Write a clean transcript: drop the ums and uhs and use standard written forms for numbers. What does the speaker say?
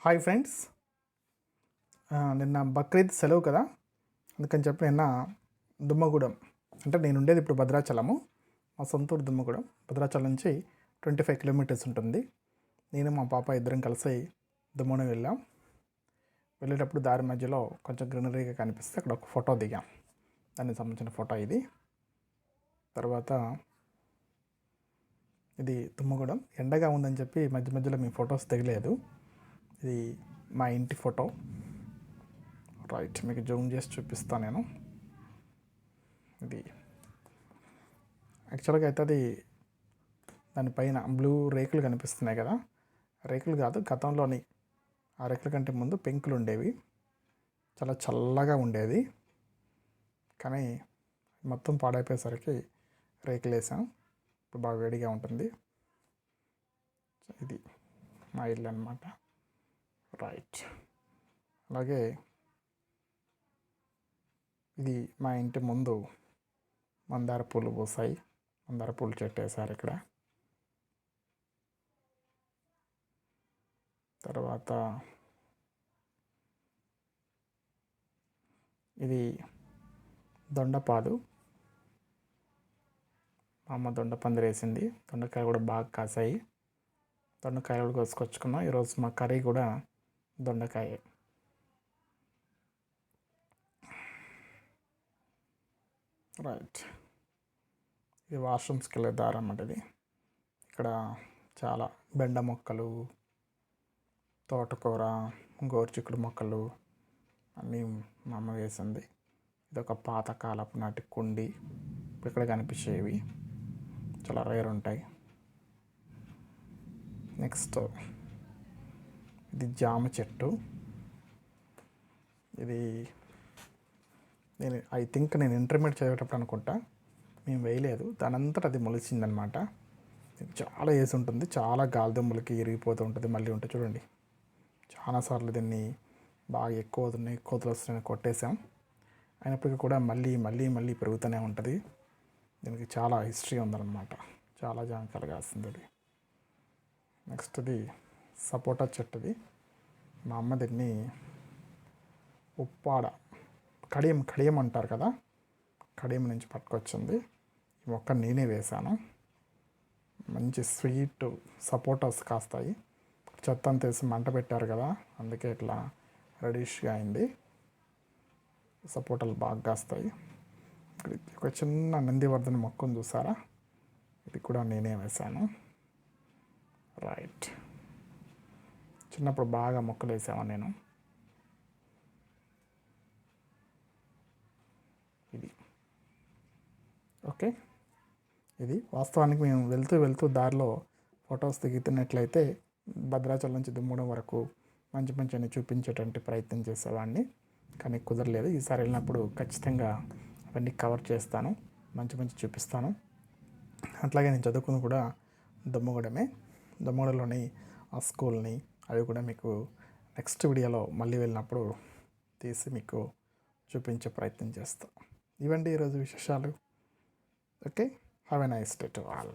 Hi friends, నిన్న బక్రీద్ సెలవు కదా, అందుకని చెప్పి నిన్న దుమ్మగూడెం అంటే నేను ఉండేది ఇప్పుడు భద్రాచలము. మా సొంతూరు దుమ్మగూడెం భద్రాచలం నుంచి 25 కిలోమీటర్స్ ఉంటుంది. నేను మా పాప ఇద్దరం కలిసి దుమ్మగూడెం వెళ్ళాం. వెళ్ళేటప్పుడు దారి మధ్యలో కొంచెం గ్రీనరీగా కనిపిస్తే అక్కడ ఒక ఫోటో దిగాం. దానికి సంబంధించిన ఫోటో ఇది. తర్వాత ఇది దుమ్మగూడెం. ఎండగా ఉందని చెప్పి మధ్య మధ్యలో మీ ఫొటోస్ దిగలేదు. ఇది మా ఇంటి ఫోటో. రైట్, మీకు జూమ్ చేసి చూపిస్తాను నేను. ఇది యాక్చువల్గా అయితే అది దానిపైన బ్లూ రేకులు కనిపిస్తున్నాయి కదా, రేకులు కాదు, గతంలోని ఆ రేకుల కంటే ముందు పెంకులు ఉండేవి. చాలా చల్లగా ఉండేది, కానీ మొత్తం పాడైపోయేసరికి రేకులు వేసాం. ఇప్పుడు బాగా వేడిగా ఉంటుంది. ఇది మా ఇల్లు అన్నమాట. రైట్, అలాగే ఇది మా ఇంటి ముందు మందార పూలు పూసాయి. మందార పూలు చెట్టు వేసారు ఇక్కడ. తర్వాత ఇది దొండపాదు. మా అమ్మ దొండ పందిరేసింది. దొండకాయలు కూడా బాగా కాసాయి. దొండకాయలు కూడా కోసుకొచ్చుకున్నాం. ఈరోజు మా కర్రీ కూడా దొండకాయ. రైట్, ఇది వాష్రూమ్స్కి వెళ్ళే దారి అన్నమాట. ఇది ఇక్కడ చాలా బెండ మొక్కలు, తోటకూర, గోరుచిక్కుడు మొక్కలు అన్నీ మా అమ్మ వేసింది. ఇది ఒక పాతకాలపు నాటి కుండి. ఇక్కడ కనిపించేవి చాలా రేర్ ఉంటాయి. నెక్స్ట్ ఇది జామ చెట్టు. ఇది నేను ఇంటర్మీడియట్ చదివేటప్పుడు అనుకుంటా, మేము వేయలేదు, దానంతట అది మొలిచిందనమాట. చాలా వేసి ఉంటుంది, చాలా గాలిదుమ్మలకి ఇరిగిపోతూ ఉంటుంది. మళ్ళీ ఉంటుంది చూడండి. చాలాసార్లు దీన్ని బాగా ఎక్కువ కోతులు వస్తున్నాయని కొట్టేసాం. అయినప్పటికీ కూడా మళ్ళీ మళ్ళీ మళ్ళీ పెరుగుతూనే ఉంటుంది. దీనికి చాలా హిస్టరీ ఉందన్నమాట. చాలా జామకాయలు కాస్తుంది అది. నెక్స్ట్ ఇది సపోటా చెట్టుది. మా అమ్మ దీన్ని ఉప్పాడ కడియం అంటారు కదా, కడియం నుంచి పట్టుకొచ్చింది. ఈ మొక్క నేనే వేశాను. మంచి స్వీట్ సపోటాస్ కాస్తాయి. చెత్త అంతా వేసి మంట పెట్టారు కదా, అందుకే ఇట్లా రెడిష్గా అయింది. సపోటాలు బాగా కాస్తాయి. ఒక చిన్న నందివర్ధన మొక్కను చూసారా, ఇది కూడా నేనే వేశాను. రైట్, చిన్నప్పుడు బాగా మొక్కలు వేసాను నేను. ఇది ఓకే. ఇది వాస్తవానికి మేము వెళ్తూ దారిలో ఫొటోస్ దిగుతున్నట్లయితే భద్రాచలం నుంచి దుమ్మగూడెం వరకు మంచి మంచి చూపించేటువంటి ప్రయత్నం చేసేవాడిని, కానీ కుదరలేదు. ఈసారి వెళ్ళినప్పుడు ఖచ్చితంగా అవన్నీ కవర్ చేస్తాను, మంచి చూపిస్తాను. అట్లాగే నేను చదువుకుని కూడా దుమ్మగూడెంలోని ఆ స్కూల్ని అవి కూడా మీకు నెక్స్ట్ వీడియోలో మళ్ళీ వెళ్ళినప్పుడు తీసి మీకు చూపించే ప్రయత్నం చేస్తాను. ఇవండి ఈరోజు విశేషాలు. Okay, have a nice day to all.